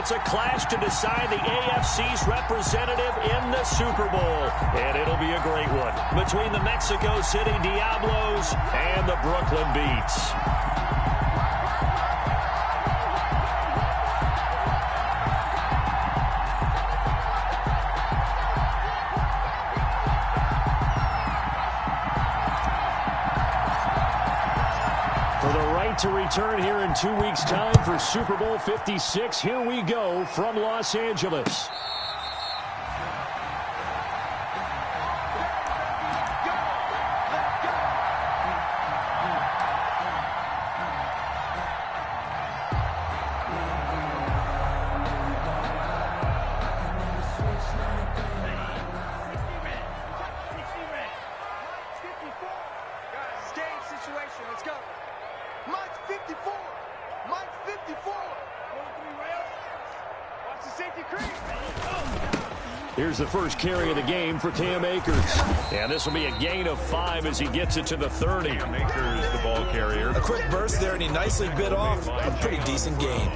It's a clash to decide the AFC's representative in the Super Bowl. And it'll be a great one between the Mexico City Diablos and the Brooklyn Beats. To return here in 2 weeks' time for Super Bowl 56. Here we go from Los Angeles. Here's the first carry of the game for Cam Akers. And this will be a gain of 5 as he gets it to the 30. Cam Akers, the ball carrier. A quick burst there, and he nicely bit off a pretty decent gain.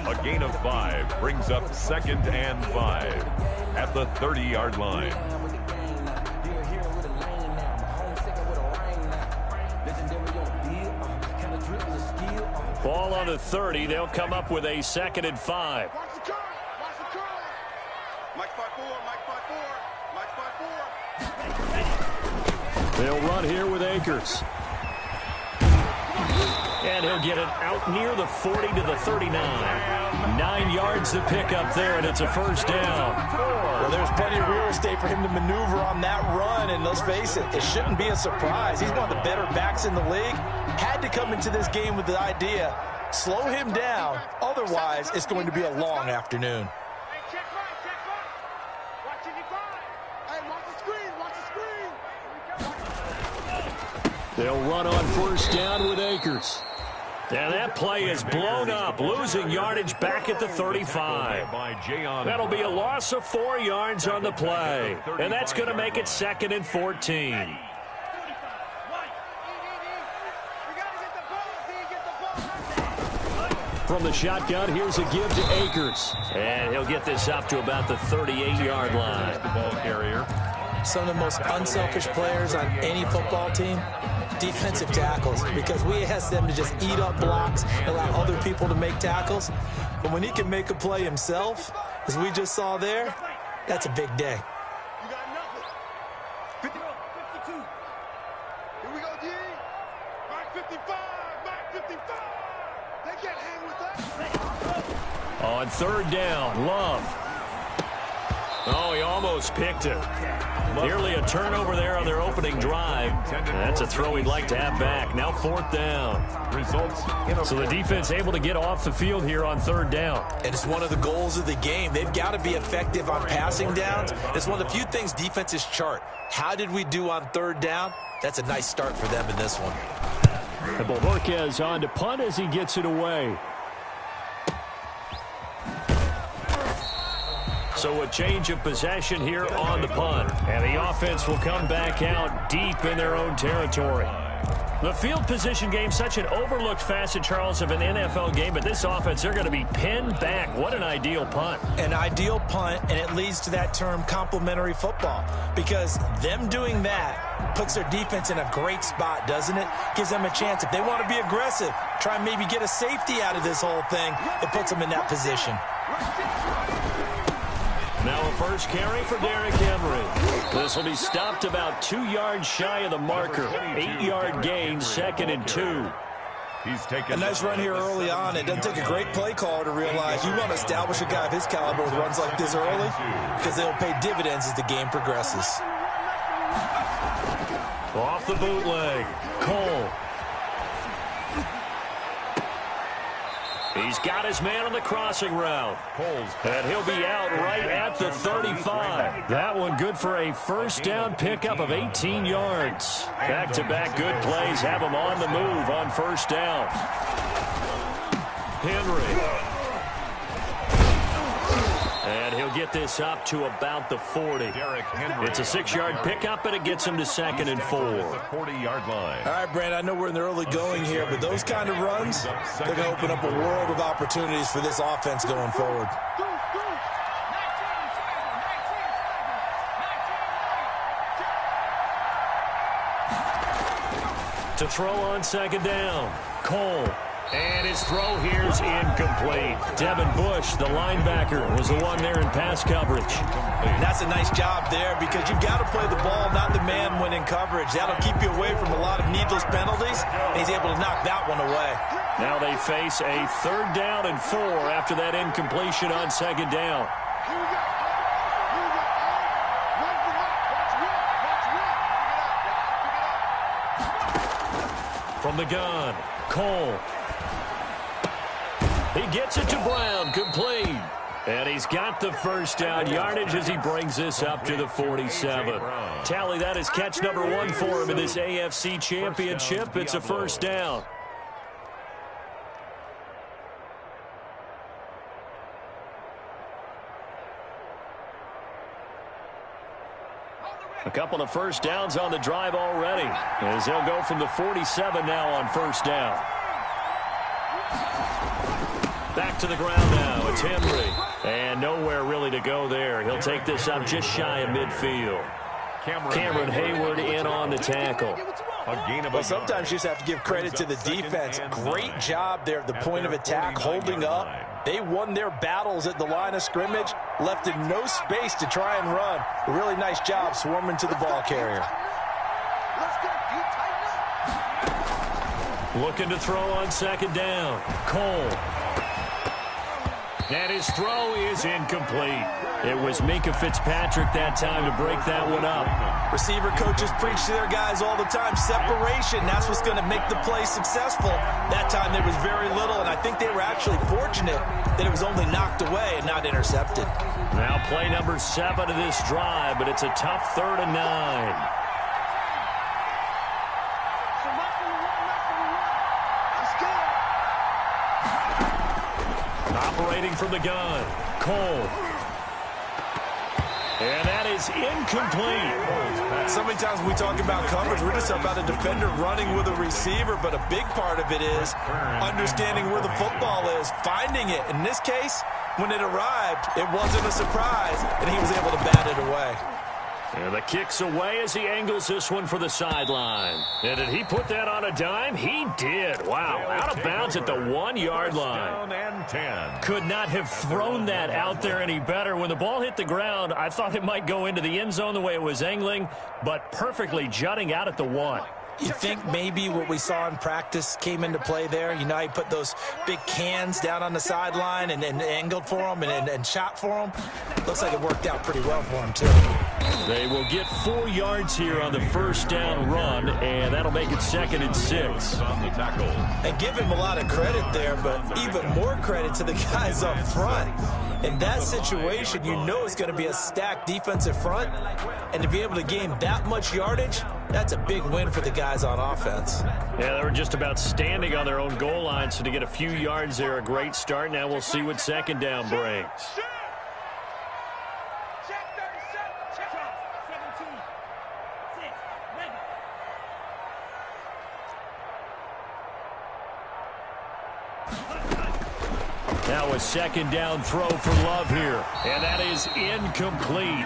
A gain of 5 brings up 2nd and 5 at the 30-yard line. Ball on the 30. They'll come up with a 2nd and 5. They'll run here with Akers. And he'll get it out near the 40 to the 39. 9 yards to pick up there, and it's a first down. Well, there's plenty of real estate for him to maneuver on that run, and let's face it, it shouldn't be a surprise. He's one of the better backs in the league. Had to come into this game with the idea, slow him down, otherwise it's going to be a long afternoon. They'll run on first down with Akers. And that play is blown up, losing yardage back at the 35. That'll be a loss of 4 yards on the play. And that's going to make it 2nd and 14. From the shotgun, here's a give to Akers. And he'll get this up to about the 38-yard line. The ball carrier. Some of the most unselfish players on any football team, defensive tackles, because we ask them to just eat up blocks, allow other people to make tackles. But when he can make a play himself, as we just saw there, that's a big day. You got nothing. 50, 52. Here we go, D. Mark 55. Mark 55. They can't hang with us. On third down, Love. Oh, he almost picked it. Nearly a turnover there on their opening drive. That's a throw he'd like to have back. Now 4th down. So the defense able to get off the field here on 3rd down. And it's one of the goals of the game. They've got to be effective on passing downs. It's one of the few things defenses chart. How did we do on 3rd down? That's a nice start for them in this one. And Bohorquez on to punt as he gets it away. So a change of possession here on the punt. And the offense will come back out deep in their own territory. The field position game, such an overlooked facet, Charles, of an NFL game. But this offense, they're going to be pinned back. What an ideal punt. An ideal punt, and it leads to that term complementary football. Because them doing that puts their defense in a great spot, doesn't it? Gives them a chance. If they want to be aggressive, try and maybe get a safety out of this whole thing, it puts them in that position. Now a first carry for Derrick Henry. This will be stopped about 2 yards shy of the marker. 8-yard gain, 2nd and 2. He's taken a nice run here early on. It doesn't take a great play caller to realize you want to establish a guy of his caliber with runs like this early, because they'll pay dividends as the game progresses. Off the bootleg, Cole. He's got his man on the crossing route. And he'll be out right at the 35. That one good for a first down pickup of 18 yards. Back-to-back good plays have him on the move on first down. Henry. And And he'll get this up to about the 40. It's a 6-yard pickup, and it gets him to 2nd and 4. 40-yard line. All right, Brand, I know we're in the early going here, but those kind of runs, they're going to open up a world of opportunities for this offense going forward. To throw on 2nd down, Cole. And his throw here's incomplete. Devin Bush, the linebacker, was the one there in pass coverage. And that's a nice job there because you've got to play the ball, not the man when in coverage. That'll keep you away from a lot of needless penalties, and he's able to knock that one away. Now they face a 3rd down and 4 after that incompletion on 2nd down. From the gun, Cole. He gets it to Brown, complete. And he's got the 1st down yardage as he brings this up to the 47. Tally, that is catch number 1 for him in this AFC Championship. It's a 1st down. A couple of 1st downs on the drive already, as they'll go from the 47 now on 1st down. Back to the ground now. It's Henry. And nowhere really to go there. He'll take this up just shy of midfield. Cameron Hayward in on the tackle. Well, sometimes you just have to give credit to the defense. Great job there at the point of attack, holding up. They won their battles at the line of scrimmage, left in no space to try and run. A really nice job swarming to the ball carrier. Looking to throw on 2nd down. Cole. And his throw is incomplete. It was Minkah Fitzpatrick that time to break that one up. Receiver coaches preach to their guys all the time. Separation, that's what's going to make the play successful. That time there was very little, and I think they were actually fortunate that it was only knocked away and not intercepted. Now play number 7 of this drive, but it's a tough 3rd and 9. Operating from the gun, Cole. And that is incomplete. So many times when we talk about coverage, we're just about a defender running with a receiver, but a big part of it is understanding where the football is, finding it. In this case, when it arrived, it wasn't a surprise, and he was able to bat it away. And the kick's away as he angles this one for the sideline. And did he put that on a dime? He did. Wow. Out of bounds at the 1-yard line. Could not have thrown that out there any better. When the ball hit the ground, I thought it might go into the end zone the way it was angling, but perfectly jutting out at the 1. You think maybe what we saw in practice came into play there? You know, he put those big cans down on the sideline and angled for him and shot for him. Looks like it worked out pretty well for him, too. They will get 4 yards here on the 1st down run, and that'll make it 2nd and 6. And give him a lot of credit there, but even more credit to the guys up front. In that situation, you know it's going to be a stacked defensive front, and to be able to gain that much yardage, that's a big win for the guys on offense. Yeah, they were just about standing on their own goal line, so to get a few yards there, a great start. Now we'll see what 2nd down brings. Now a 2nd down throw for Love here, and that is incomplete.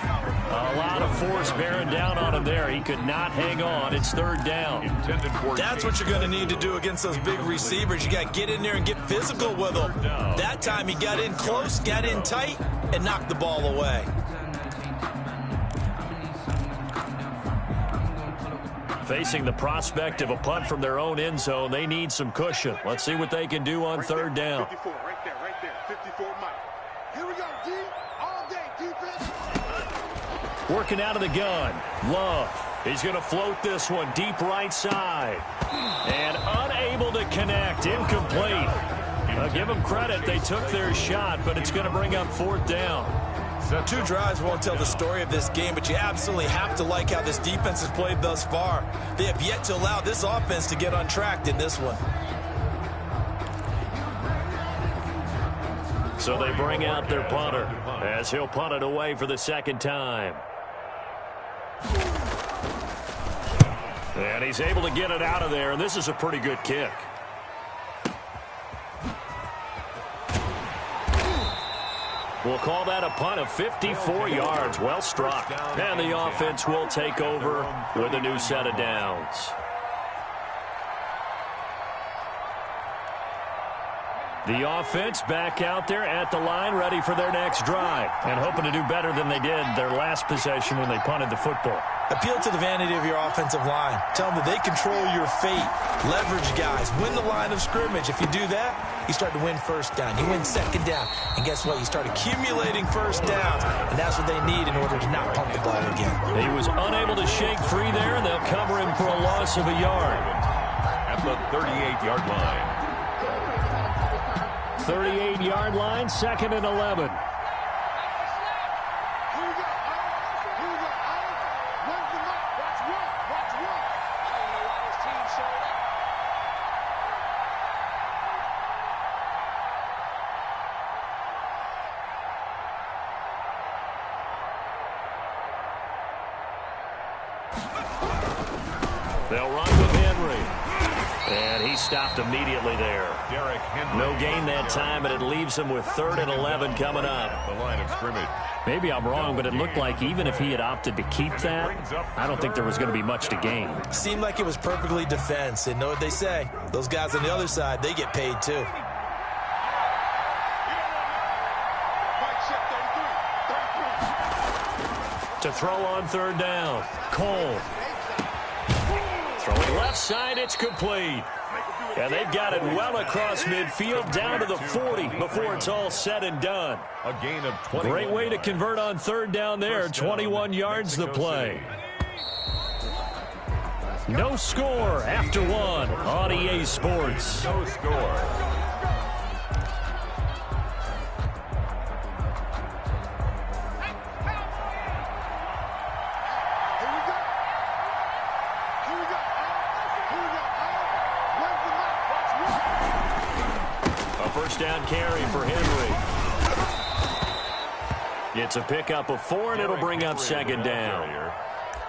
A lot of force bearing down on him there. He could not hang on. It's 3rd down. That's what you're going to need to do against those big receivers. You got to get in there and get physical with them. That time he got in close, got in tight, and knocked the ball away. Facing the prospect of a punt from their own end zone, they need some cushion. Let's see what they can do on 3rd down. 54, right there. 54, Mike. Here we go, D. All day, defense. Working out of the gun. Love. He's going to float this one deep right side. And unable to connect. Incomplete. Give them credit. They took their shot, but it's going to bring up 4th down. 2 drives won't tell the story of this game, but you absolutely have to like how this defense has played thus far. They have yet to allow this offense to get untracked in this one. So they bring out their punter as he'll punt it away for the second time. And he's able to get it out of there, and this is a pretty good kick. We'll call that a punt of 54 yards. Well struck. And the offense will take over with a new set of downs. The offense back out there at the line, ready for their next drive, and hoping to do better than they did their last possession when they punted the football. Appeal to the vanity of your offensive line. Tell them that they control your fate. Leverage guys. Win the line of scrimmage. If you do that, you start to win first down. You win second down. And guess what? You start accumulating first downs. And that's what they need in order to not punt the ball again. He was unable to shake free there, and they'll cover him for a loss of a yard. At the 38-yard line. 38-yard line, 2nd and 11. They'll run with Henry. And he stopped immediately there. No gain that time, and it leaves him with 3rd and 11 coming up. The line of scrimmage. Maybe I'm wrong, but it looked like even if he had opted to keep that, I don't think there was going to be much to gain. Seemed like it was perfectly defense. And know what they say? Those guys on the other side, they get paid too. To throw on 3rd down, Cole. Throwing left side, it's complete. And they've got it well across midfield down to the 40 before it's all said and done. A gain of 20. Great way to convert on 3rd down there. 21 yards the play. No score after 1 on EA Sports. No score. Down carry for Henry. It's a pickup of 4, and it'll bring up 2nd down.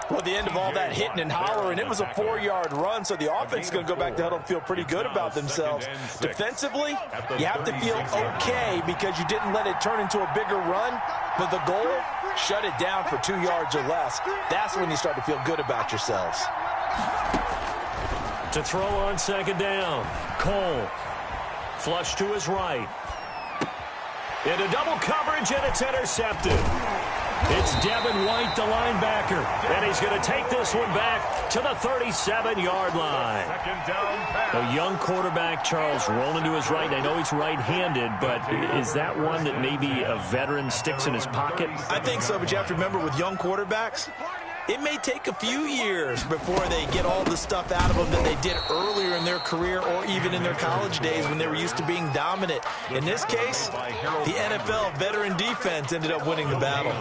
Well, at the end of all that hitting and hollering, it was a 4-yard run, so the offense is going to go back to huddle and feel pretty good about themselves. Defensively, you have to feel okay because you didn't let it turn into a bigger run, but the goal, shut it down for 2 yards or less. That's when you start to feel good about yourselves. To throw on 2nd down, Cole. Flush to his right. Into double coverage, and it's intercepted. It's Devin White, the linebacker, and he's going to take this one back to the 37-yard line. A young quarterback, Charles, rolling to his right. I know he's right-handed, but is that one that maybe a veteran sticks in his pocket? I think so, but you have to remember with young quarterbacks, it may take a few years before they get all the stuff out of them that they did earlier in their career or even in their college days when they were used to being dominant. In this case, the NFL veteran defense ended up winning the battle.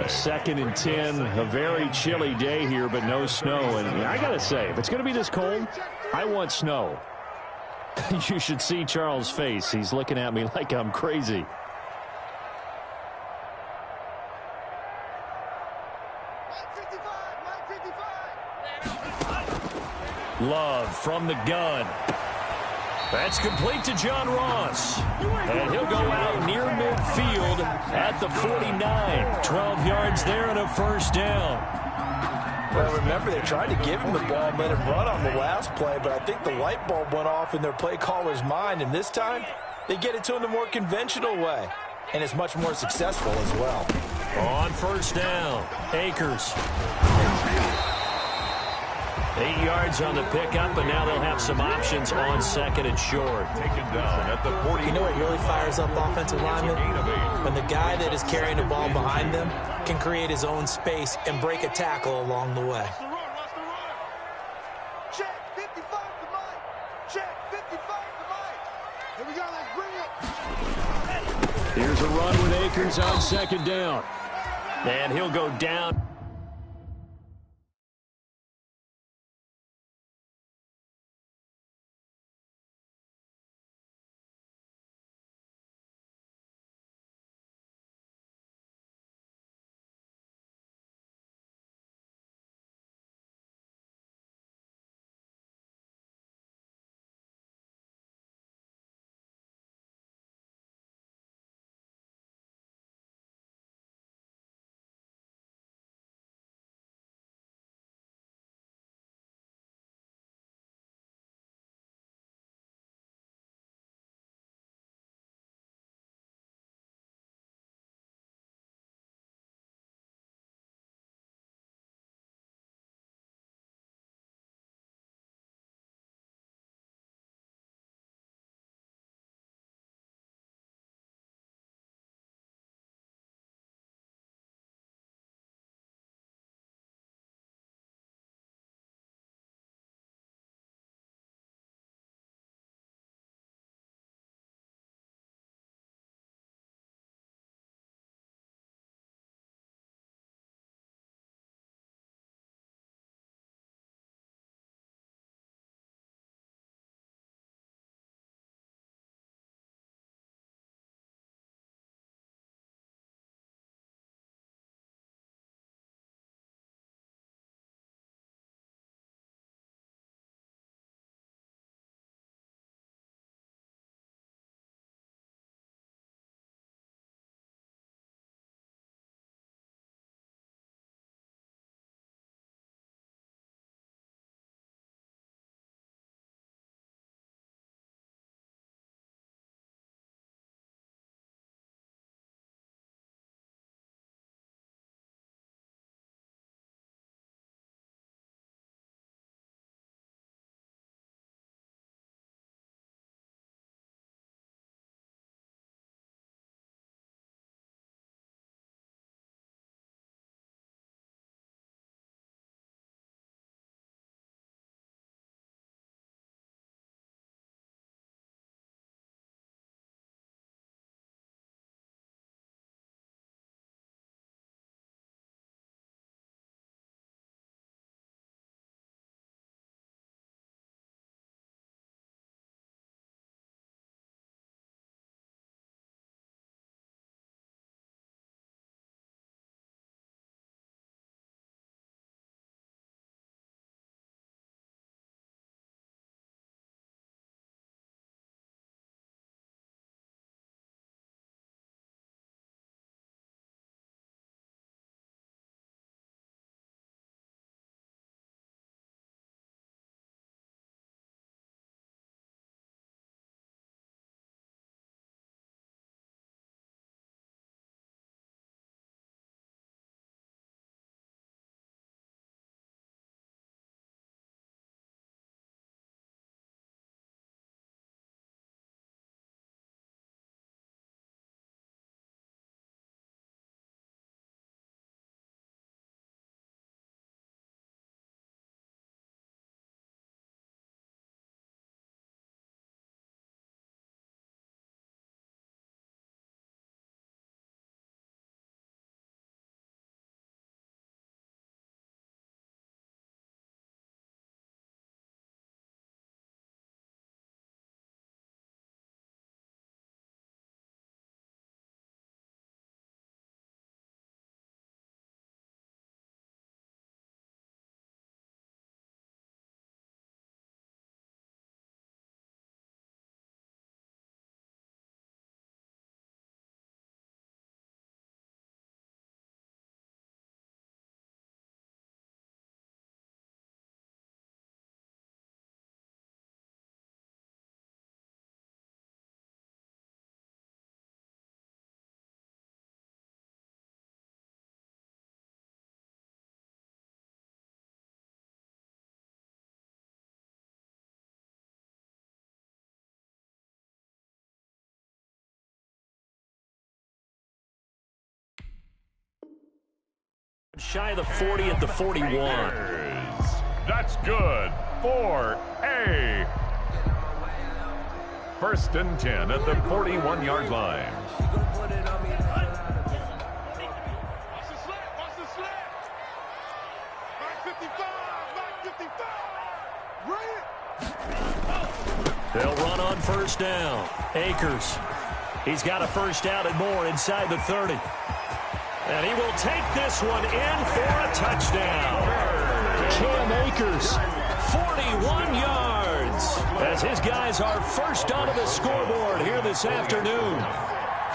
2nd and 10, a very chilly day here, but no snow. And I got to say, if it's going to be this cold, I want snow. You should see Charles' face. He's looking at me like I'm crazy. Love from the gun. That's complete to John Ross. And he'll go out near midfield at the 49. 12 yards there and a 1st down. Well, remember, they tried to give him the ball and let him run on the last play, but I think the light bulb went off in their play caller's mind, and this time they get it to him the more conventional way, and it's much more successful as well. On 1st down, Akers. 8 yards on the pickup, and now they'll have some options on 2nd and short. Taken down at the 40. You know what really fires up offensive linemen? When the guy that is carrying the ball behind them can create his own space and break a tackle along the way. Check 55 to Mike. Check 55 to Mike. Here we go, let's bring it. Here's a run with Akers on 2nd down. And he'll go down. Shy of the 40 at the 41. That's good for a first and 10 at the 41-yard line. They'll run on first down. Akers. He's got a first down and more inside the 30. And he will take this one in for a touchdown. Cam Akers, 41 yards. As his guys are first onto the scoreboard here this afternoon.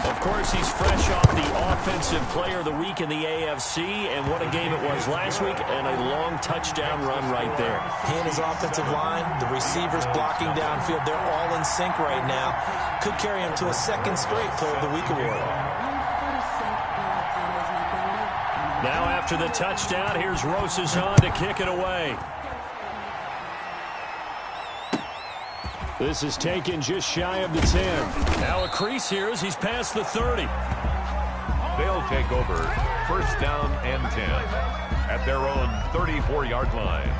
Of course, he's fresh off the Offensive Player of the Week in the AFC, and what a game it was last week, and a long touchdown run right there. He and his offensive line, the receivers blocking downfield, they're all in sync right now. Could carry him to a second straight Player of the Week award. Now after the touchdown, here's Rosazon to kick it away. This is taken just shy of the 10. Now a crease here as he's past the 30. They'll take over first down and 10 at their own 34-yard line.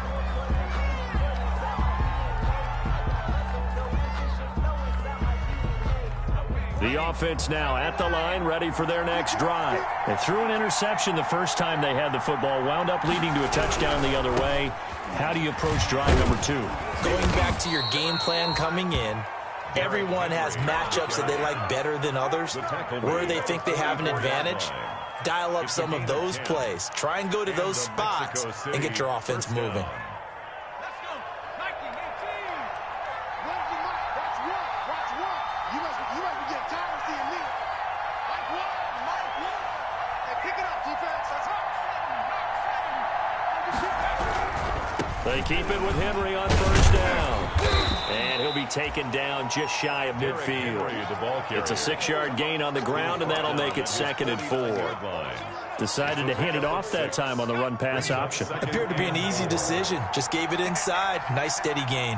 The offense now at the line, ready for their next drive. They threw an interception the first time they had the football, wound up leading to a touchdown the other way. How do you approach drive number 2? Going back to your game plan coming in, everyone has matchups that they like better than others, where they think they have an advantage. Dial up some of those plays. Try and go to those spots and get your offense moving. They keep it with Henry on first down. And he'll be taken down just shy of midfield. It's a 6-yard gain on the ground, and that'll make it 2nd and 4. Decided to hand it off that time on the run-pass option. Appeared to be an easy decision. Just gave it inside. Nice steady gain.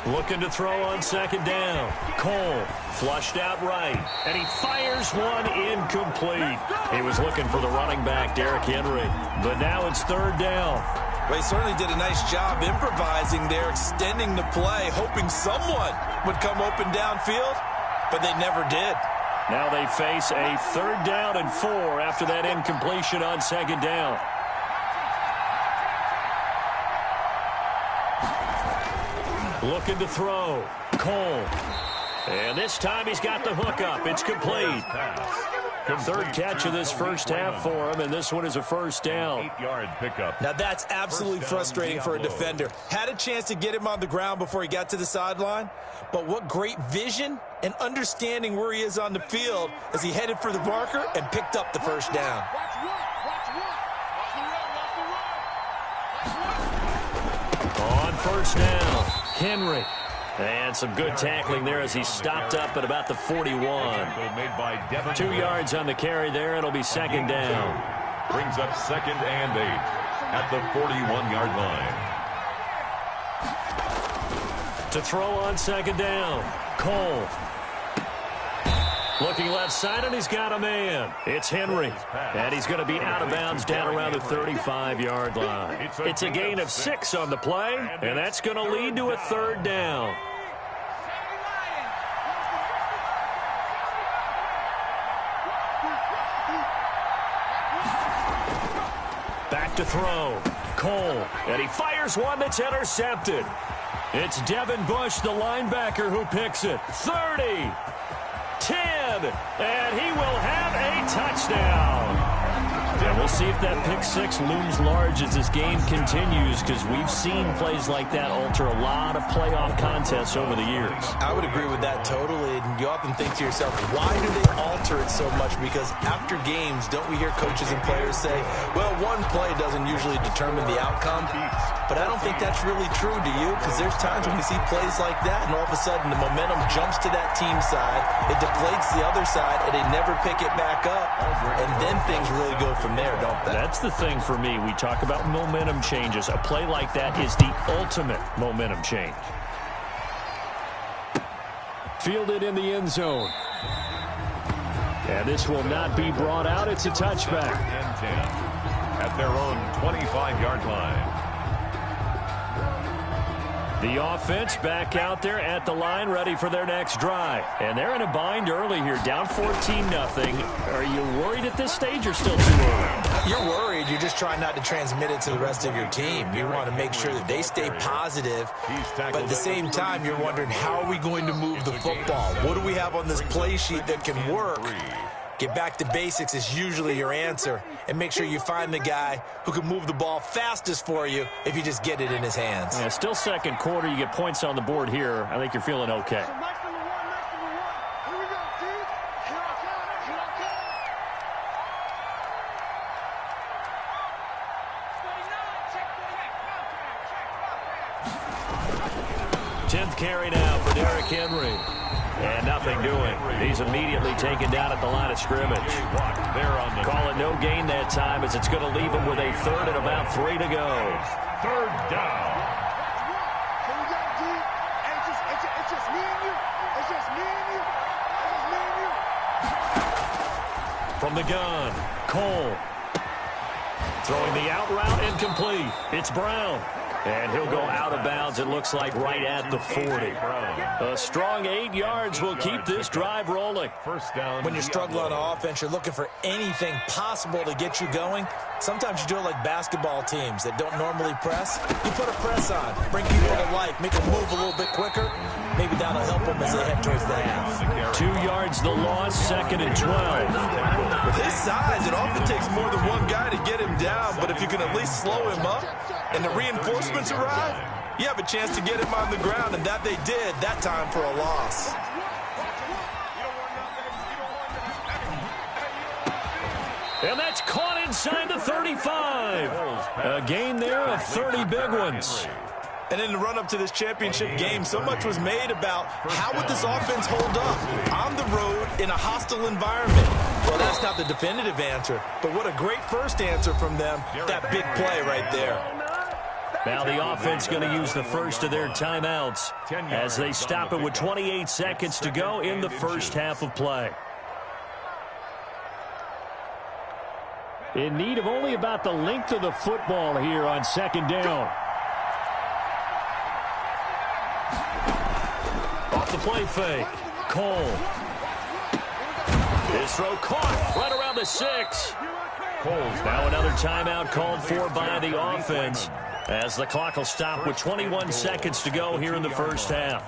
Looking to throw on 2nd down. Cole flushed out right, and he fires one incomplete. He was looking for the running back, Derrick Henry, but now it's 3rd down. Well, he certainly did a nice job improvising there, extending the play, hoping someone would come open downfield, but they never did. Now they face a 3rd down and 4 after that incompletion on 2nd down. Looking to throw. Cole. And this time he's got the hook up. It's complete. 3rd catch of this first half for him, and this one is a first down. 8-yard pickup. Now that's absolutely frustrating for a defender. Had a chance to get him on the ground before he got to the sideline, but what great vision and understanding where he is on the field as he headed for the marker and picked up the first down. On first down, Henry. And some good tackling there as he stopped up at about the 41. 2 yards on the carry there. It'll be 2nd down. Brings up 2nd and 8 at the 41-yard line. To throw on 2nd down, Cole. Looking left side, and he's got a man. It's Henry, and he's going to be out of bounds down around the 35-yard line. It's a gain of 6 on the play, and that's going to lead to a 3rd down. Back to throw. Cole, and he fires one that's intercepted. It's Devin Bush, the linebacker, who picks it. 30. 10, and he will have a touchdown. And we'll see if that pick 6 looms large as this game continues, because we've seen plays like that alter a lot of playoff contests over the years. I would agree with that totally, and you often think to yourself, why do they alter it so much? Because after games, don't we hear coaches and players say, well, one play doesn't usually determine the outcome? But I don't think that's really true, do you? Because there's times when we see plays like that, and all of a sudden the momentum jumps to that team side, it deflates the other side, and they never pick it back up, and then things really go from there, don't they? That's the thing for me. We talk about momentum changes. A play like that is the ultimate momentum change. Fielded in the end zone. And this will not be brought out. It's a touchback. And 10 at their own 25-yard line. The offense back out there at the line, ready for their next drive. And they're in a bind early here, down 14-0. Are you worried at this stage or still too early? You're worried. You're just trying not to transmit it to the rest of your team. You want to make sure that they stay positive. But at the same time, you're wondering, how are we going to move the football? What do we have on this play sheet that can work? Get back to basics is usually your answer. And make sure you find the guy who can move the ball fastest for you if you just get it in his hands. Yeah, still second quarter. You get points on the board here. I think you're feeling okay. Carry now for Derrick Henry. And nothing doing. He's immediately taken down at the line of scrimmage. Call it no gain that time, as it's going to leave him with a third and about 3 to go. Third down. It's just me and you. It's just me and you. It's just me and you. From the gun, Cole. Throwing the out route incomplete. It's Brown. And he'll go out of bounds, it looks like, right at the 40. A strong 8 yards will keep this drive rolling. First down. When you're struggling on offense, you're looking for anything possible to get you going. Sometimes you do it like basketball teams that don't normally press. You put a press on, bring people to life, make them move a little bit quicker. Maybe that'll help them as they head towards the half. 2 yards the loss, 2nd and 12. With his size, it often takes more than one guy to get him down, but if you can at least slow him up and the reinforcements arrive, you have a chance to get him on the ground, and that they did that time for a loss. And that's caught inside the 35. A gain there of 30 big ones. And in the run-up to this championship game, so much was made about how would this offense hold up on the road in a hostile environment. Well, that's not the definitive answer, but what a great first answer from them, that big play right there. Now the offense going to use the first of their timeouts as they stop it with 28 seconds to go in the first half of play. In need of only about the length of the football here on 2nd down. Off the play fake. Cole. His throw caught right around the 6. Cole's now another timeout called for by the offense, as the clock will stop with 21 seconds to go here in the first half.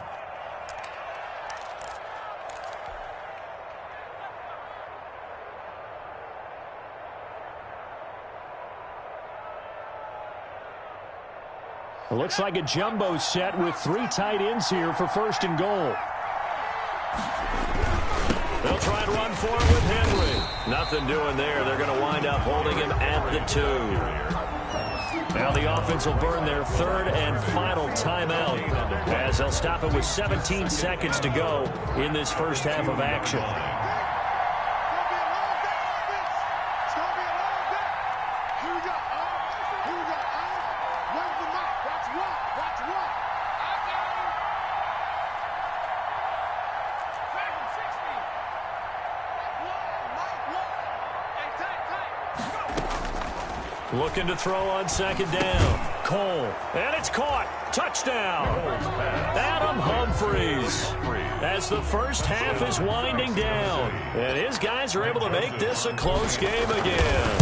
It looks like a jumbo set with 3 tight ends here for 1st and goal. They'll try and run for it with Henry. Nothing doing there. They're going to wind up holding him at the 2. Now the offense will burn their 3rd and final timeout, as they'll stop it with 17 seconds to go in this first half of action. Looking to throw on 2nd down. Cole. And it's caught. Touchdown. Adam Humphries. As the first half is winding down. And his guys are able to make this a close game again.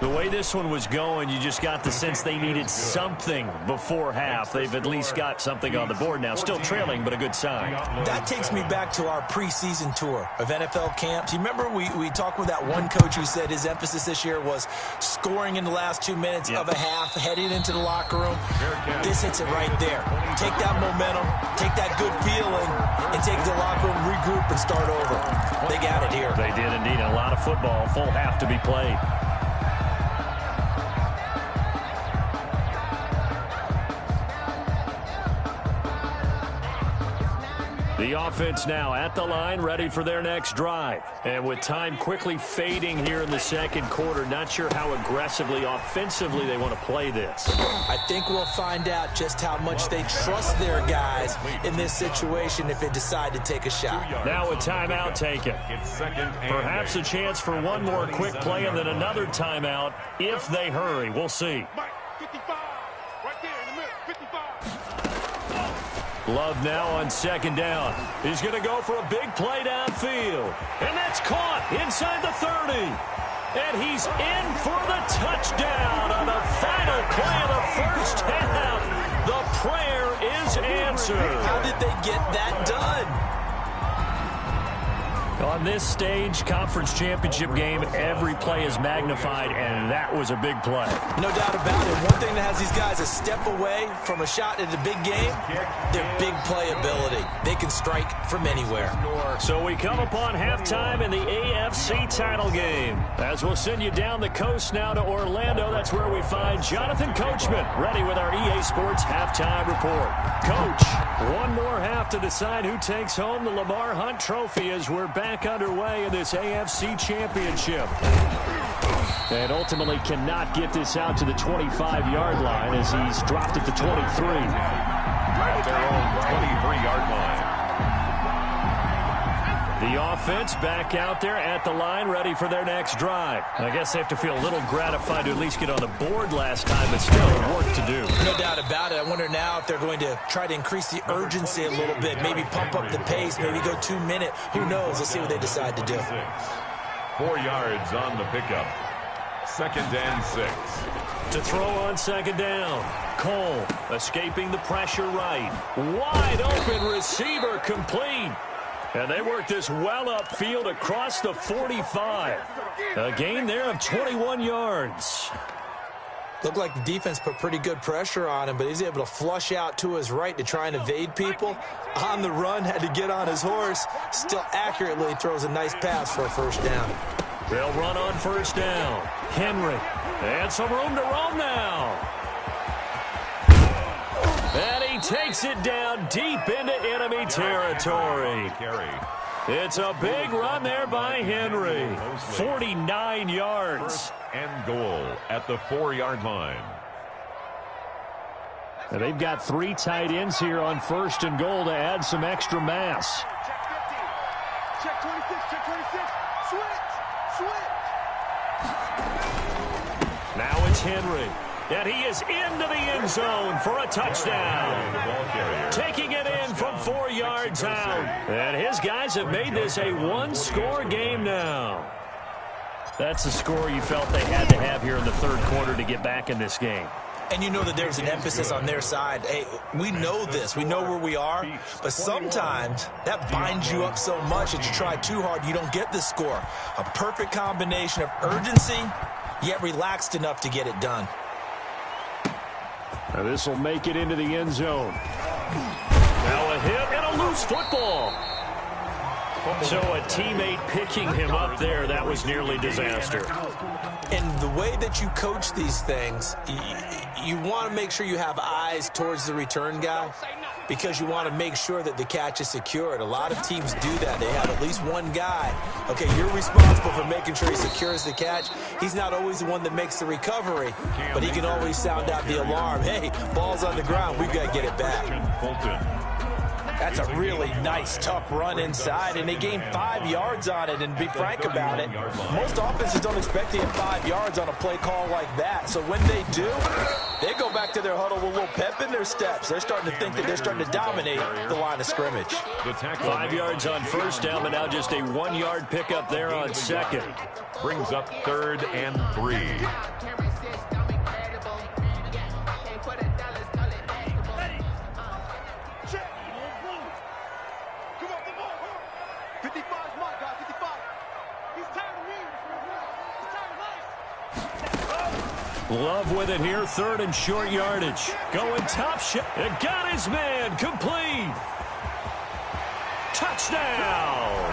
The way this one was going, you just got the sense they needed something before half. They've at least got something on the board now. Still trailing, but a good sign. That takes me back to our preseason tour of NFL camps. You remember we talked with that one coach who said his emphasis this year was scoring in the last 2 minutes of a half, heading into the locker room. This hits it right there. Take that momentum, take that good feeling, and take it to the locker room, regroup, and start over. They got it here. They did indeed. A lot of football, full half to be played. The offense now at the line, ready for their next drive. And with time quickly fading here in the second quarter, not sure how aggressively, offensively they want to play this. I think we'll find out just how much they trust their guys in this situation if they decide to take a shot. Now a timeout taken. Perhaps a chance for one more quick play and then another timeout if they hurry. We'll see. Love now on second down. He's going to go for a big play downfield. And that's caught inside the 30. And he's in for the touchdown on the final play of the first half. The prayer is answered. How did they get that done? On this stage, conference championship game, every play is magnified, and that was a big play. No doubt about it. One thing that has these guys a step away from a shot in the big game, their big playability. They can strike from anywhere. So we come upon halftime in the AFC title game. As we'll send you down the coast now to Orlando, that's where we find Jonathan Coachman, ready with our EA Sports halftime report. Coach, one more half to decide who takes home the Lamar Hunt Trophy as we're back underway in this AFC Championship. And ultimately cannot get this out to the 25-yard line as he's dropped at the 23. At their own 23-yard line. The offense back out there at the line, ready for their next drive. I guess they have to feel a little gratified to at least get on the board last time, but still work to do. No doubt about it. I wonder now if they're going to try to increase the urgency a little bit, maybe pump up the pace, maybe go 2 minute. Who knows? Let's see what they decide to do. 4 yards on the pickup. 2nd and 6. To throw on second down. Cole escaping the pressure right. Wide open receiver complete. And they work this well upfield across the 45. A gain there of 21 yards. Looked like the defense put pretty good pressure on him, but he's able to flush out to his right to try and evade people. On the run, had to get on his horse. Still accurately throws a nice pass for a first down. They'll run on first down. Henry. And some room to roam now. And he takes it down deep into enemy territory. It's a big run there by Henry. 49 yards. And goal at the 4-yard line. And they've got 3 tight ends here on first and goal to add some extra mass. Check 26, check 26. Switch. Now it's Henry. And he is into the end zone for a touchdown. Taking it in from 4 yards out. And his guys have made this a one-score game now. That's the score you felt they had to have here in the third quarter to get back in this game. And you know that there's an emphasis on their side. Hey, we know this. We know where we are. But sometimes that binds you up so much that you try too hard, you don't get the score. A perfect combination of urgency, yet relaxed enough to get it done. Now this will make it into the end zone. Now a hit and a loose football. So a teammate picking him up there, that was nearly disaster. And the way that you coach these things, you want to make sure you have eyes towards the return guy because you want to make sure that the catch is secured. A lot of teams do that. They have at least one guy. Okay, you're responsible for making sure he secures the catch. He's not always the one that makes the recovery, but he can always sound out the alarm. Hey, ball's on the ground. We've got to get it back. That's a really nice, tough run inside, and they gained 5 yards on it. And to be frank about it, most offenses don't expect to get 5 yards on a play call like that. So when they do, they go back to their huddle with a little pep in their steps. They're starting to think that they're starting to dominate the line of scrimmage. 5 yards on first down, but now just a 1-yard pickup there on second. Brings up 3rd and 3. Love with it here, 3rd and short yardage. Going top shot. It got his man complete. Touchdown.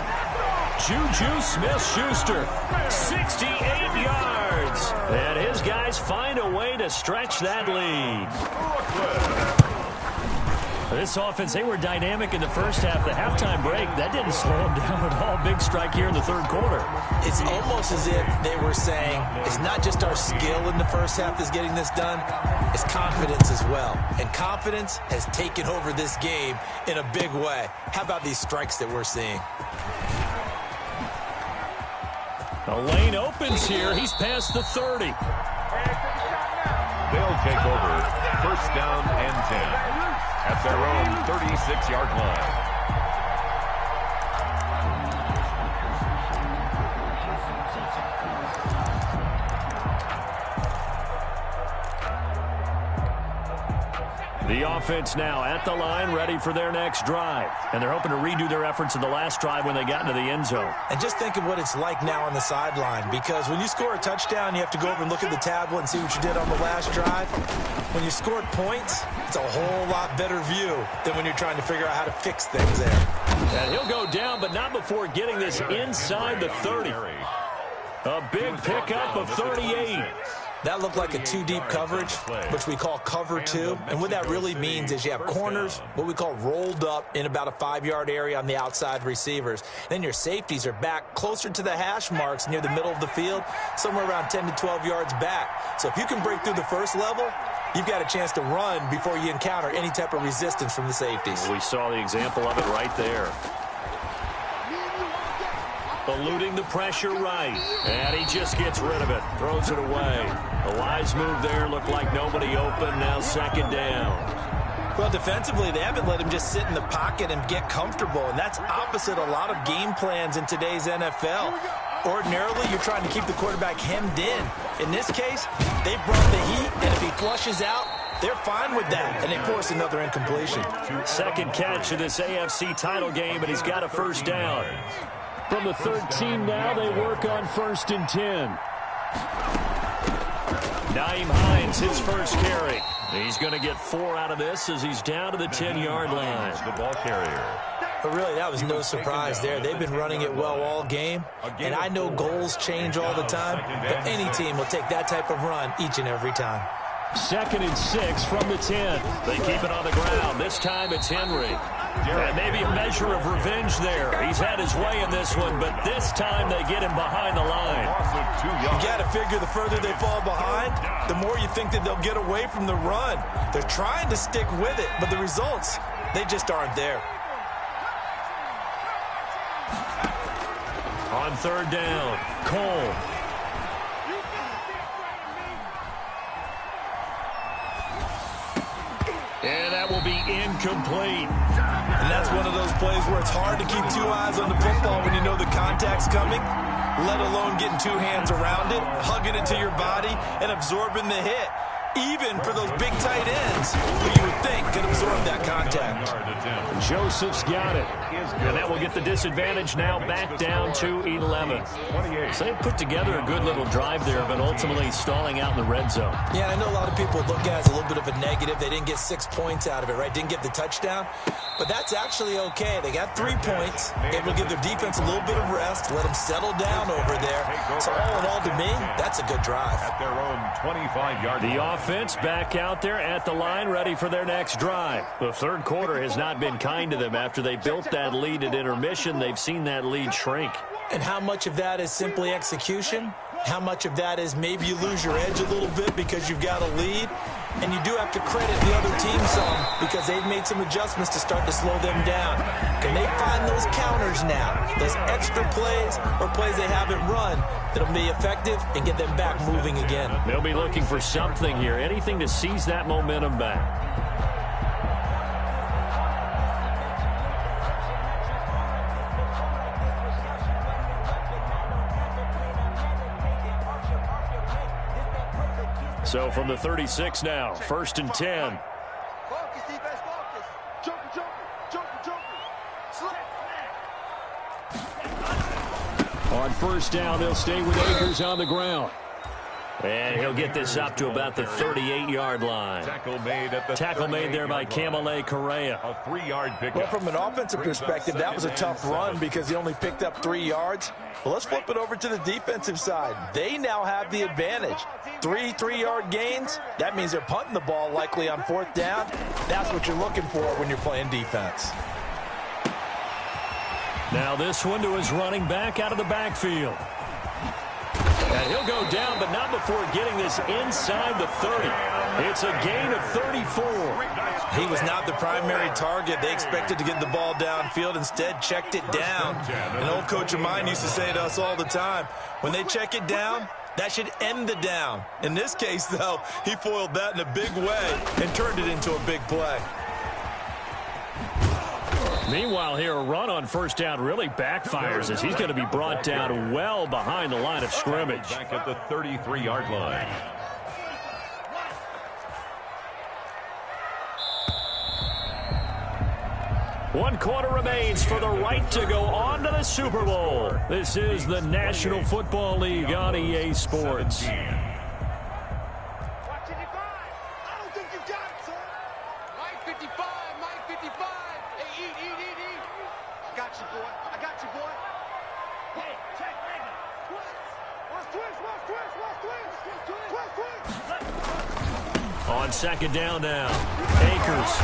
Juju Smith-Schuster, 68 yards. And his guys find a way to stretch that lead. This offense, they were dynamic in the first half. The halftime break, that didn't slow them down at all. Big strike here in the third quarter. It's almost as if they were saying, it's not just our skill in the first half that's getting this done, it's confidence as well. And confidence has taken over this game in a big way. How about these strikes that we're seeing? The lane opens here. He's past the 30. They'll take over first down and 10 at their own 36-yard line. The offense now at the line, ready for their next drive. And they're hoping to redo their efforts in the last drive when they got into the end zone. And just think of what it's like now on the sideline, because when you score a touchdown, you have to go over and look at the tablet and see what you did on the last drive. When you scored points, it's a whole lot better view than when you're trying to figure out how to fix things there. And he'll go down, but not before getting this inside the 30. A big pickup of 38. That looked like a two-deep coverage, which we call cover two. And what that really means is you have corners, what we call rolled up in about a 5-yard area on the outside receivers. Then your safeties are back closer to the hash marks near the middle of the field, somewhere around 10 to 12 yards back. So if you can break through the first level, you've got a chance to run before you encounter any type of resistance from the safeties. We saw the example of it right there. Eluding the pressure right. And he just gets rid of it. Throws it away. A wise move there. Looked like nobody open. Now second down. Well, defensively, they haven't let him just sit in the pocket and get comfortable. And that's opposite a lot of game plans in today's NFL. Ordinarily, you're trying to keep the quarterback hemmed in. In this case, they brought the heat, and if he flushes out, they're fine with that, and they force another incompletion. Second catch of this AFC title game, and he's got a first down. From the 13 now, they work on 1st and 10. Nyheim Hines, his first carry. He's going to get 4 out of this as he's down to the 10-yard line. The ball carrier. But really, that was no surprise there. They've been running it well all game, and I know goals change all the time, but any team will take that type of run each and every time. 2nd and 6 from the 10. They keep it on the ground. This time it's Henry. And maybe a measure of revenge there. He's had his way in this one, but this time they get him behind the line. You got to figure the further they fall behind, the more you think that they'll get away from the run. They're trying to stick with it, but the results, they just aren't there. On 3rd down, Cole. And that will be incomplete. And that's one of those plays where it's hard to keep 2 eyes on the football when you know the contact's coming, let alone getting 2 hands around it, hugging it to your body, and absorbing the hit. Even for those big tight ends who you would think could absorb that contact. Joseph's got it. And that will get the disadvantage now back down to 11. So they put together a good little drive there, but ultimately stalling out in the red zone. Yeah, I know a lot of people look at it as a little bit of a negative. They didn't get 6 points out of it, right? Didn't get the touchdown. But that's actually okay. They got 3 points. Able to give their defense a little bit of rest, let them settle down over there. So all in all, to me, that's a good drive. At their own 25-yard line. The offense back out there at the line, ready for their next drive. The third quarter has not been kind to them. After they built that lead at intermission, they've seen that lead shrink. And how much of that is simply execution? How much of that is maybe you lose your edge a little bit because you've got a lead? And you do have to credit the other team some because they've made some adjustments to start to slow them down. Can they find those counters now, those extra plays or plays they haven't run that'll be effective and get them back moving again? They'll be looking for something here, anything to seize that momentum back. So from the 36 now, 1st and 10. Focus, defense, focus. Joker, joker, joker, joker. Slip. On 1st down, they'll stay with Akers on the ground. And he'll get this up to about the 38-yard line. Tackle made there by Kamale Correa. A 3-yard pickup. Well, from an offensive perspective, that was a tough run because he only picked up 3 yards. Well, let's flip it over to the defensive side. They now have the advantage. 3 3-yard gains, that means they're punting the ball likely on 4th down. That's what you're looking for when you're playing defense. Now this one to his running back out of the backfield. And he'll go down, but not before getting this inside the 30. It's a gain of 34. He was not the primary target. They expected to get the ball downfield. Instead, checked it down. An old coach of mine used to say to us all the time, when they check it down, that should end the down. In this case, though, he foiled that in a big way and turned it into a big play. Meanwhile, here, a run on 1st down really backfires as he's going to be brought down well behind the line of scrimmage. Back at the 33-yard line. One quarter remains for the right to go on to the Super Bowl. This is the National Football League on EA Sports. On 2nd down now, Akers,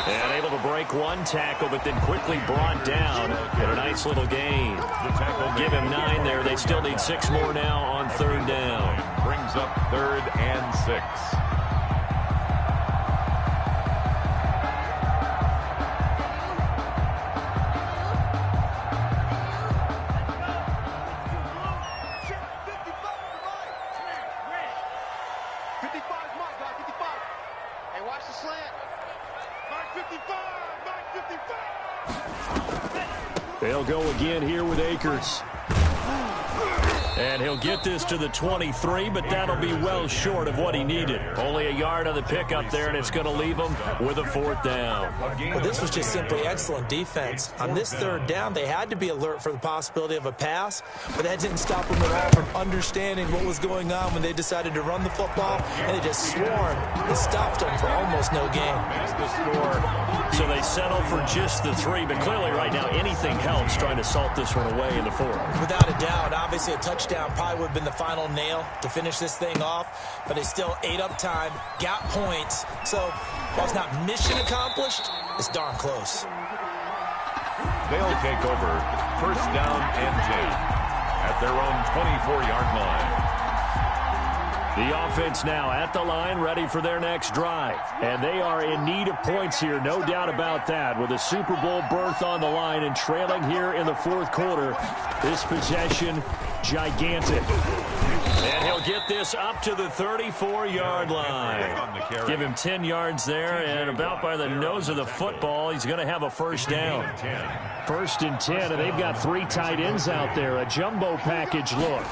and able to break 1 tackle, but then quickly brought down at a nice little gain. Give him 9 there. They still need 6 more now on 3rd down. Brings up 3rd and 6. They'll go again here with Akers. And he'll get this to the 23, but that'll be well short of what he needed. Only a yard on the pickup there, and it's going to leave him with a 4th down. Well, this was just simply excellent defense. On this 3rd down, they had to be alert for the possibility of a pass, but that didn't stop them at all from understanding what was going on when they decided to run the football, and they just swarmed and stopped them for almost no gain. That's the score. So they settle for just the 3, but clearly right now anything helps trying to salt this one away in the 4th. Without a doubt, obviously a touchdown probably would have been the final nail to finish this thing off, but they still ate up time, got points. So while it's not mission accomplished, it's darn close. They'll take over 1st down and 10 at their own 24-yard line. The offense now at the line, ready for their next drive. And they are in need of points here, no doubt about that. With a Super Bowl berth on the line and trailing here in the 4th quarter, this possession, gigantic. And he'll get this up to the 34-yard line. Give him 10 yards there, and about by the nose of the football, he's going to have a 1st down. 1st and 10, and they've got 3 tight ends out there. A jumbo package look.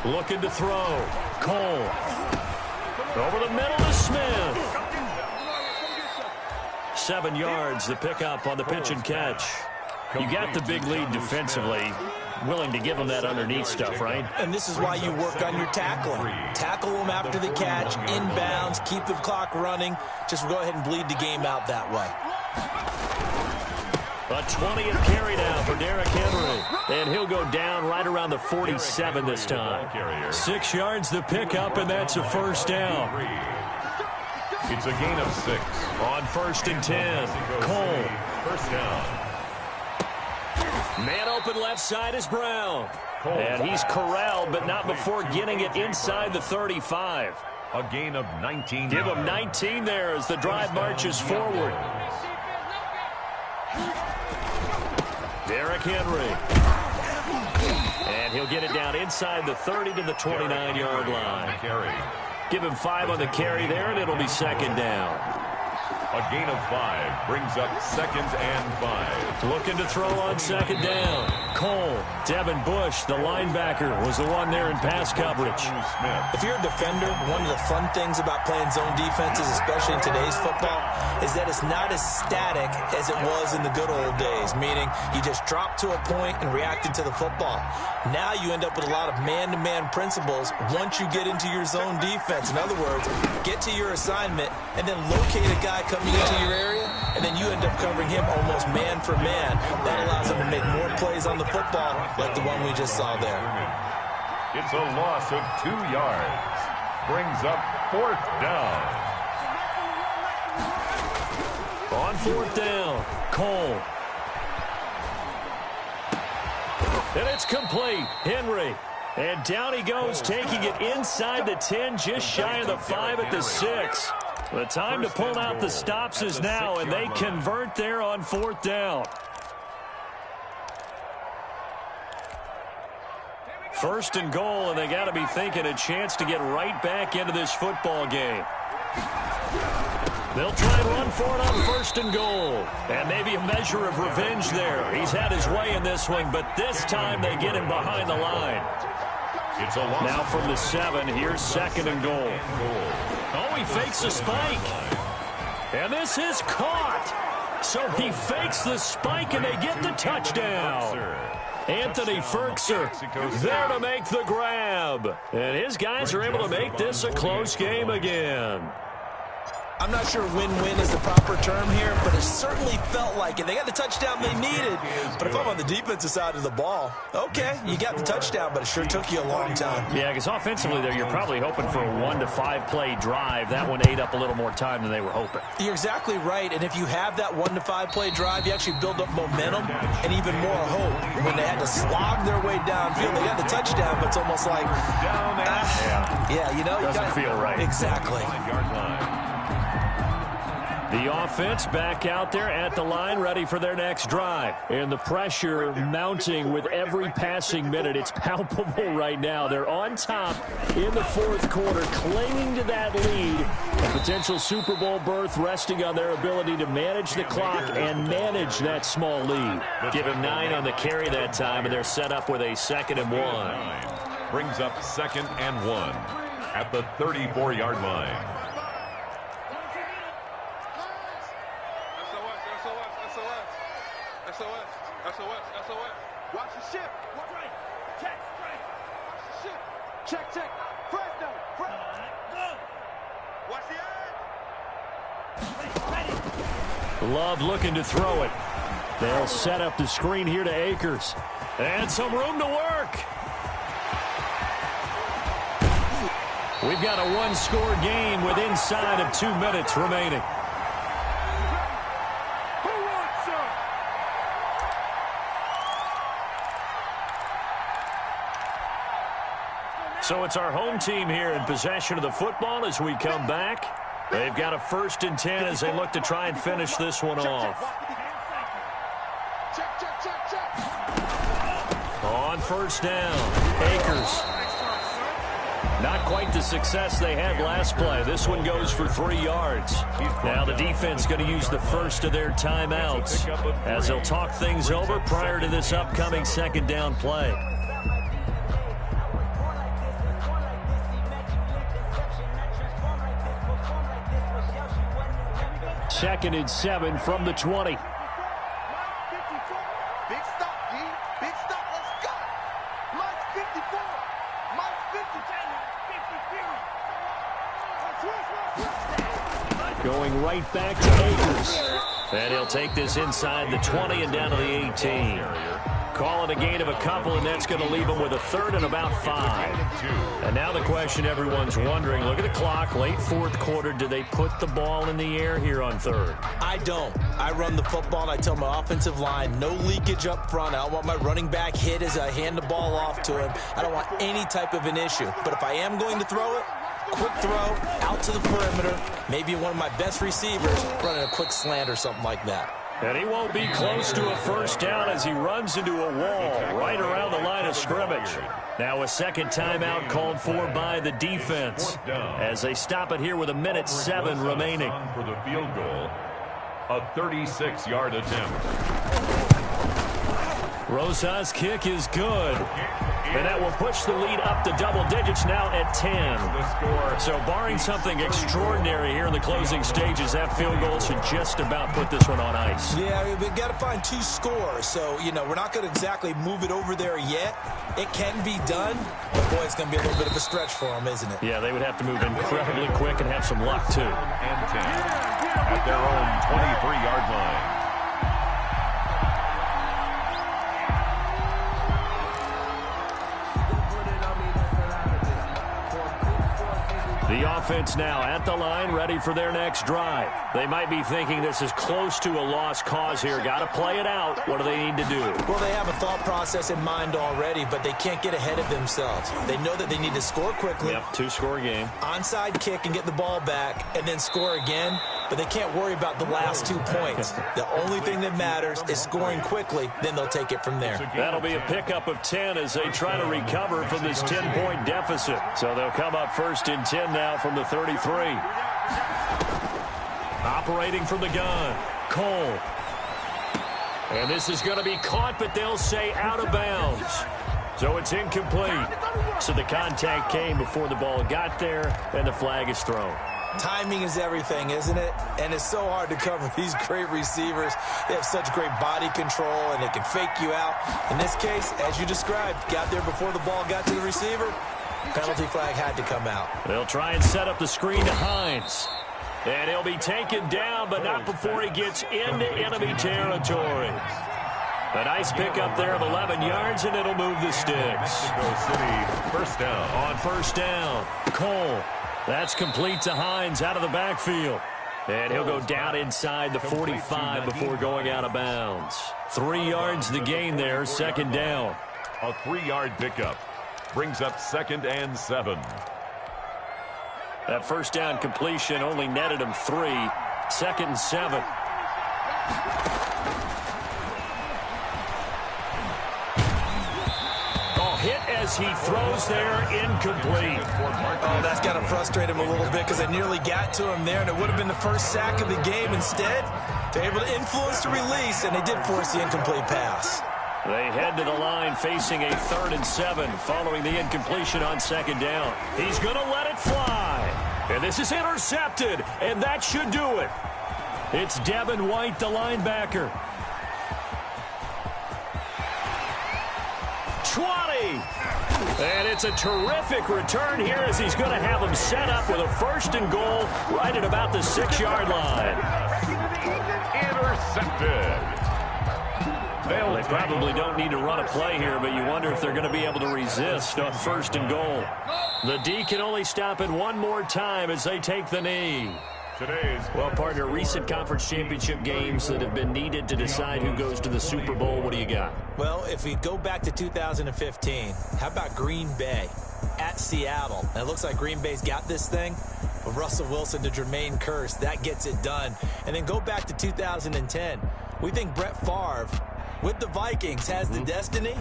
Looking to throw. Cole. Over the middle to Smith. 7 yards, the pickup on the pitch and catch. You got the big lead defensively. Willing to give them that underneath stuff, right? And this is why you work on your tackling. Tackle them after the catch, inbounds, keep the clock running. Just go ahead and bleed the game out that way. A 20th carry now for Derrick Henry. And he'll go down right around the 47 this time. 6 yards the pickup, and that's a 1st down. It's a gain of 6. On 1st and 10, Cole. 1st down. Man open left side is Brown. And he's corralled, but not before getting it inside the 35. A gain of 19. Give him 19 there as the drive marches forward. Derrick Henry. And he'll get it down inside the 30 to the 29-yard line. Give him 5 on the carry there, and it'll be 2nd down. A gain of 5 brings up 2nd and 5. Looking to throw on 2nd down. Cole. Devin Bush, the linebacker, was the one there in pass coverage. If you're a defender, one of the fun things about playing zone defenses, especially in today's football, is that it's not as static as it was in the good old days, meaning you just drop to a point and reacted to the football. Now you end up with a lot of man-to-man principles once you get into your zone defense. In other words, get to your assignment and then locate a guy coming into your area, and then you end up covering him almost man for man. That allows him to make more plays on the football like the one we just saw there. It's a loss of 2 yards. Brings up 4th down. On 4th down, Cole. And it's complete. Henry. And down he goes, taking it inside the 10, just shy of the 5 at the 6. The time to pull out the stops is now, and they convert there on 4th down. 1st and goal, and they got to be thinking a chance to get right back into this football game. They'll try and run for it on 1st and goal. And maybe a measure of revenge there. He's had his way in this one, but this time they get him behind the line. It's a loss. Now from the 7, here's 2nd and goal. Oh, he fakes a spike. And this is caught. So he fakes the spike, and they get the touchdown. Anthony Ferkser there to make the grab. And his guys are able to make this a close game again. I'm not sure win-win is the proper term here, but it certainly felt like it. They got the touchdown they needed. But if I'm on the defensive side of the ball, okay, you got the touchdown, but it sure took you a long time. Yeah, because offensively there, you're probably hoping for a 1 to 5 play drive. That one ate up a little more time than they were hoping. You're exactly right, and if you have that 1 to 5 play drive, you actually build up momentum and even more hope. When they had to slog their way downfield, they got the touchdown, but it's almost like, yeah, you know, doesn't feel right. Exactly. The offense back out there at the line, ready for their next drive. And the pressure mounting with every passing minute. It's palpable right now. They're on top in the 4th quarter, clinging to that lead. A potential Super Bowl berth resting on their ability to manage the clock and manage that small lead. Give him 9 on the carry that time, and they're set up with a 2nd and 1. Brings up 2nd and 1 at the 34-yard line. SOS. Watch the ship. Right. Check. Watch the ship. Check. Fresno. Go. Watch the edge. Love looking to throw it. They'll set up the screen here to Akers. And some room to work. We've got a 1-score game with inside of 2 minutes remaining. So it's our home team here in possession of the football as we come back. They've got a 1st and 10 as they look to try and finish this one off. On 1st down, Akers. Not quite the success they had last play. This one goes for 3 yards. Now the defense going to use the first of their timeouts as they'll talk things over prior to this upcoming 2nd down play. 2nd and 7 from the 20. Big stop, D. Big stop. Let's go. Mike's 54. Mike's 50. Going right back to Akers. And he'll take this inside the 20 and down to the 18. Call it a gain of a couple, and that's going to leave them with a 3rd and about 5. And now the question everyone's wondering, look at the clock, late 4th quarter, do they put the ball in the air here on 3rd? I don't. I run the football, and I tell my offensive line, no leakage up front. I don't want my running back hit as I hand the ball off to him. I don't want any type of an issue. But if I am going to throw it, quick throw, out to the perimeter, maybe one of my best receivers running a quick slant or something like that. And he won't be close to a 1st down as he runs into a wall right around the line of scrimmage. Now a 2nd timeout called for by the defense as they stop it here with 1:07 remaining. For the field goal, a 36-yard attempt. Rosas' kick is good. And that will push the lead up to double digits now at 10. So barring something extraordinary here in the closing stages, that field goal should just about put this one on ice. Yeah, we've got to find 2 scores. So, you know, we're not going to exactly move it over there yet. It can be done, but boy, it's going to be a little bit of a stretch for them, isn't it? Yeah, they would have to move incredibly quick and have some luck, too. And 10 at their own 23-yard line. The offense now at the line, ready for their next drive. They might be thinking this is close to a lost cause here. Got to play it out. What do they need to do? Well, they have a thought process in mind already, but they can't get ahead of themselves. They know that they need to score quickly. Yep, 2-score game. Onside kick and get the ball back and then score again, but they can't worry about the last 2 points. The only thing that matters is scoring quickly, then they'll take it from there. That'll be a pickup of 10 as they try to recover from this 10-point deficit. So they'll come up first and 10 now from the 33. Operating from the gun, Cole. And this is going to be caught, but they'll say out of bounds. So it's incomplete. So the contact came before the ball got there, and the flag is thrown. Timing is everything, isn't it? And it's so hard to cover these great receivers. They have such great body control, and they can fake you out. In this case, as you described, got there before the ball got to the receiver. Penalty flag had to come out. They'll try and set up the screen to Hines. And he'll be taken down, but not before he gets into enemy territory. A nice pickup there of 11 yards, and it'll move the sticks. City, first down. On first down, Cole. That's complete to Hines out of the backfield. And he'll go down inside the 45 before going out of bounds. 3 yards the gain there, second down. A 3-yard pickup brings up 2nd and 7. That first down completion only netted him 3. 2nd and 7. Hit as he throws there, incomplete. Oh, that's got to frustrate him a little bit because they nearly got to him there, and it would have been the first sack of the game. Instead, they're able to influence the release, and they did force the incomplete pass. They head to the line facing a 3rd and 7 following the incompletion on 2nd down. He's going to let it fly. And this is intercepted, and that should do it. It's Devin White, the linebacker. 20. And it's a terrific return here as he's going to have him set up with a 1st and goal right at about the 6-yard line. Intercepted. They probably don't need to run a play here, but you wonder if they're going to be able to resist on 1st and goal. The D can only stop it one more time as they take the knee. Well, partner, recent conference championship games that have been needed to decide who goes to the Super Bowl, what do you got? Well, if we go back to 2015, how about Green Bay at Seattle? Now, it looks like Green Bay's got this thing. But Russell Wilson to Jermaine Kearse, that gets it done. And then go back to 2010. We think Brett Favre with the Vikings has the destiny,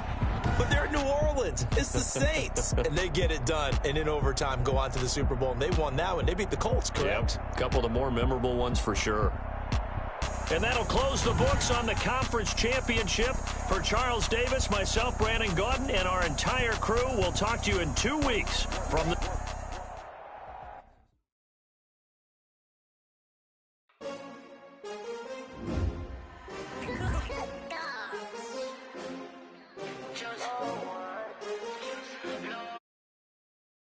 but they're in New Orleans. It's the Saints. And they get it done. And in overtime, go on to the Super Bowl. And they won that one. They beat the Colts, correct? Yep. A couple of the more memorable ones for sure. And that'll close the books on the conference championship. For Charles Davis, myself, Brandon Gaudin, and our entire crew, we'll talk to you in 2 weeks from the...